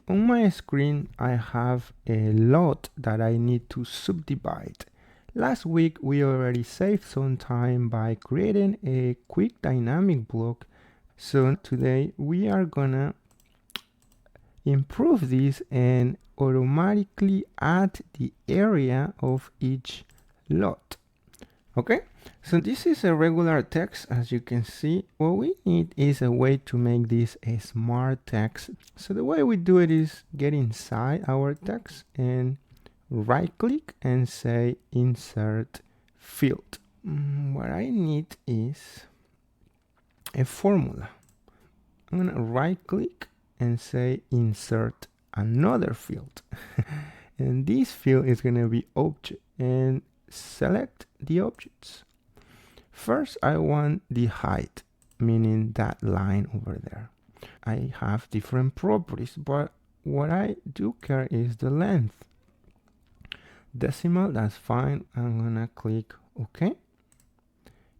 on my screen I have a lot that I need to subdivide. Last week we already saved some time by creating a quick dynamic block. So today we are gonna improve this and automatically add the area of each lot. Okay, so this is a regular text. As you can see, what we need is a way to make this a smart text. So the way we do it is get inside our text and right click and say insert field. What I need is a formula. I'm gonna right click and say insert another field. And this field is gonna be object, and select the objects. First I want the height, meaning that line over there. I have different properties, but what I do care is the length. Decimal, that's fine. I'm gonna click OK,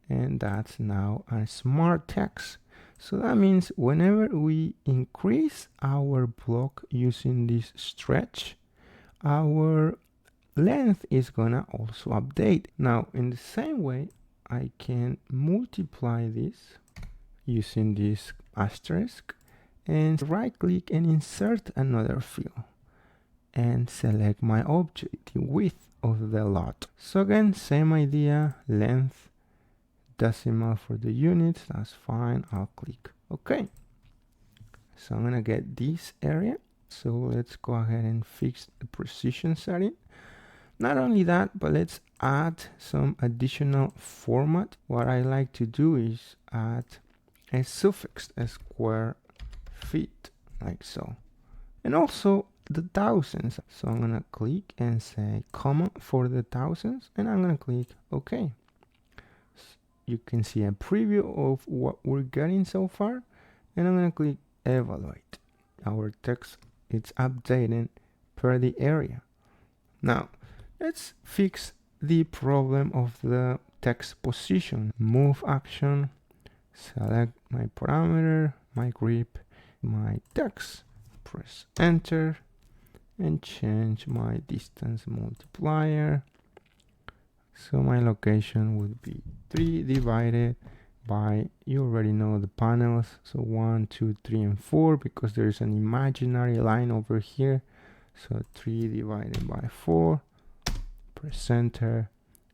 and that's now a smart text. So that means whenever we increase our block using this stretch, our length is gonna also update. Now in the same way I can multiply this using this asterisk and right click and insert another field and select my object, the width of the lot. So again, same idea, length, decimal for the units, that's fine. I'll click OK. So I'm gonna get this area. So let's go ahead and fix the precision setting. Not only that, but let's add some additional format. What I like to do is add a suffix, a square feet, like so. And also the thousands. So I'm gonna click and say comma for the thousands, and I'm gonna click OK. You can see a preview of what we're getting so far, and I'm gonna click evaluate. Our text is updating per the area. Now let's fix the problem of the text position. Move action, select my parameter, my grip, my text, press enter, and change my distance multiplier. So my location would be 3 divided by, you already know the panels, so 1, 2, 3, and 4, because there's an imaginary line over here. So 3 divided by 4. Press enter,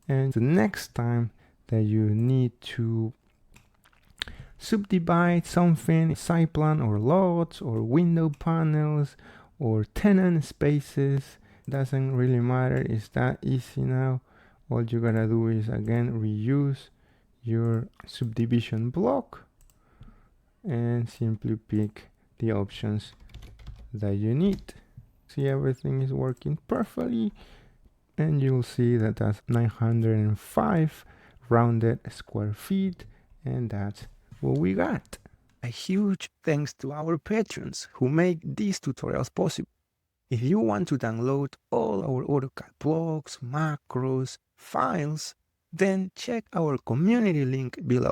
and the next time that you need to subdivide something, site plan or lots or window panels or tenant spaces, doesn't really matter, it's that easy now. All you gotta do is again reuse your subdivision block and simply pick the options that you need. See, everything is working perfectly. And you'll see that that's 905 rounded square feet, and that's what we got. A huge thanks to our patrons who make these tutorials possible. If you want to download all our AutoCAD blocks, macros, files, then check our community link below.